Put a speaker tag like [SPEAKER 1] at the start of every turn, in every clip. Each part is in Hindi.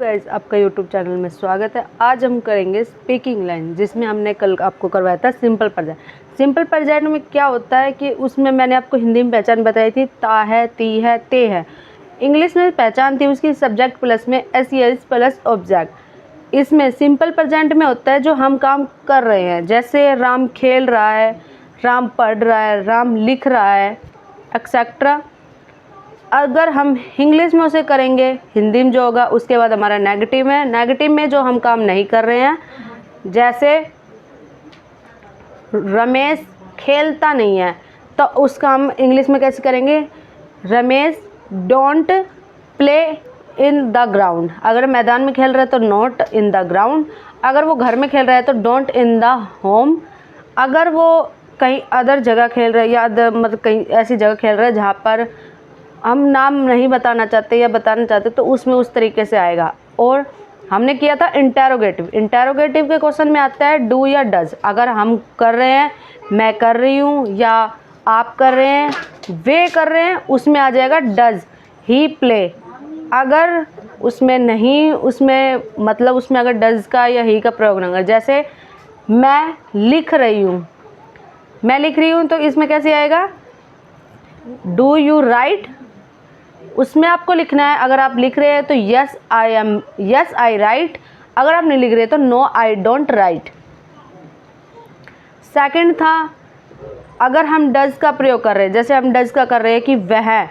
[SPEAKER 1] गाइस, आपका यूट्यूब चैनल में स्वागत है। आज हम करेंगे स्पीकिंग लाइन, जिसमें हमने कल आपको करवाया था सिंपल प्रेजेंट। सिंपल प्रेजेंट में क्या होता है कि उसमें मैंने आपको हिंदी में पहचान बताई थी, ता है, ती है, ते है। इंग्लिश में पहचान थी उसकी सब्जेक्ट प्लस में एस एस प्लस ऑब्जेक्ट। इसमें सिंपल प्रेजेंट में होता है जो हम काम कर रहे हैं, जैसे राम खेल रहा है, राम पढ़ रहा है, राम लिख रहा है, एक्सेट्रा। अगर हम इंग्लिश में उसे करेंगे, हिंदी में जो होगा उसके बाद हमारा नेगेटिव है। नेगेटिव में जो हम काम नहीं कर रहे हैं, जैसे रमेश खेलता नहीं है, तो उसका हम इंग्लिश में कैसे करेंगे? Ramesh don't play in the ground. अगर मैदान में खेल रहा है तो नॉट इन द ग्राउंड। अगर वो घर में खेल रहा है तो डोंट इन द होम। अगर वो कहीं अदर जगह खेल रहा है या अदर मतलब कहीं ऐसी जगह खेल रहा है जहाँ पर हम नाम नहीं बताना चाहते या बताना चाहते, तो उसमें उस तरीके से आएगा। और हमने किया था इंटेरोगेटिव। इंटेरोगेटिव के क्वेश्चन में आता है डू या डज। अगर हम कर रहे हैं, मैं कर रही हूँ, या आप कर रहे हैं, वे कर रहे हैं, उसमें आ जाएगा डज ही प्ले। अगर उसमें नहीं, उसमें मतलब उसमें अगर डज का या ही का प्रयोग ना कर, जैसे मैं लिख रही हूँ, मैं लिख रही हूँ, तो इसमें कैसे आएगा? Do you right. उसमें आपको लिखना है, अगर आप लिख रहे हैं तो yes I am, yes I write. अगर आप नहीं लिख रहे तो no I don't write. Second था, अगर हम डज का प्रयोग कर रहे हैं, जैसे हम डज का कर रहे हैं कि वह,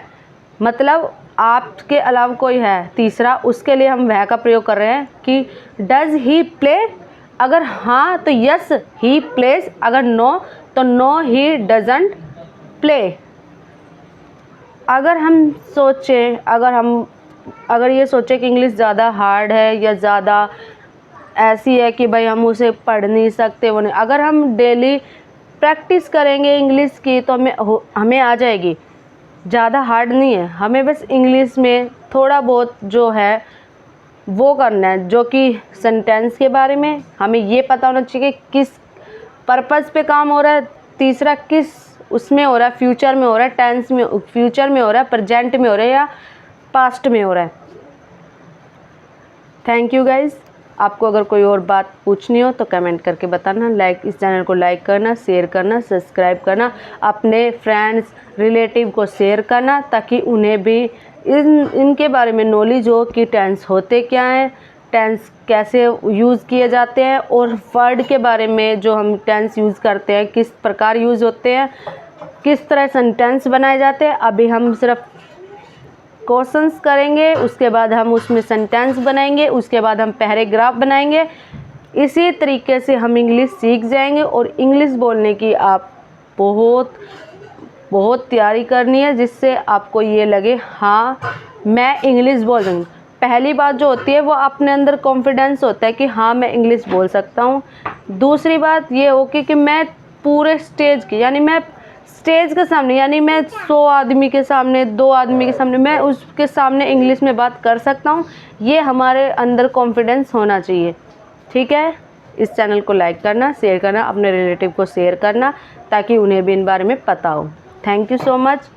[SPEAKER 1] मतलब आपके अलावा कोई है। तीसरा, उसके लिए हम वह का प्रयोग कर रहे हैं कि डज ही प्ले। अगर हाँ तो यस ही प्लेज, अगर नो तो नो ही डजंट प्ले। अगर हम सोचें, अगर ये सोचें कि इंग्लिश ज़्यादा हार्ड है या ज़्यादा ऐसी है कि भाई हम उसे पढ़ नहीं सकते, वो नहीं, अगर हम डेली प्रैक्टिस करेंगे इंग्लिश की तो हमें आ जाएगी। ज़्यादा हार्ड नहीं है, हमें बस इंग्लिश में थोड़ा बहुत जो है वो करना है, जो कि सेंटेंस के बारे में हमें ये पता होना चाहिए कि किस पर्पज़ पे काम हो रहा है। तीसरा, किस उसमें हो रहा है, फ्यूचर में हो रहा है, टेंस में, फ्यूचर में हो रहा है, प्रेजेंट में हो रहा है या पास्ट में हो रहा है। Thank you guys. आपको अगर कोई और बात पूछनी हो तो कमेंट करके बताना। इस चैनल को लाइक करना, शेयर करना, सब्सक्राइब करना, अपने फ्रेंड्स रिलेटिव को शेयर करना, ताकि उन्हें भी इनके बारे में नॉलेज हो कि टेंस होते क्या हैं, टेंस कैसे यूज़ किए जाते हैं, और वर्ड के बारे में जो हम टेंस यूज़ करते हैं किस प्रकार यूज़ होते हैं, किस तरह सेंटेंस बनाए जाते हैं। अभी हम सिर्फ क्वेश्चंस करेंगे, उसके बाद हम उसमें सेंटेंस बनाएंगे, उसके बाद हम पैराग्राफ बनाएंगे। इसी तरीके से हम इंग्लिश सीख जाएंगे। और इंग्लिश बोलने की आप बहुत बहुत तैयारी करनी है, जिससे आपको ये लगे हाँ मैं इंग्लिश बोल रही हूँ। पहली बात जो होती है वो अपने अंदर कॉन्फिडेंस होता है कि हाँ मैं इंग्लिश बोल सकता हूँ। दूसरी बात ये होगी कि मैं पूरे स्टेज की, यानी मैं स्टेज के सामने, यानी मैं 100 आदमी के सामने, 2 आदमी के सामने, मैं उसके सामने इंग्लिश में बात कर सकता हूँ। ये हमारे अंदर कॉन्फिडेंस होना चाहिए। ठीक है, इस चैनल को लाइक करना, शेयर करना, अपने रिलेटिव को शेयर करना, ताकि उन्हें भी इन बारे में पता हो। Thank you so much.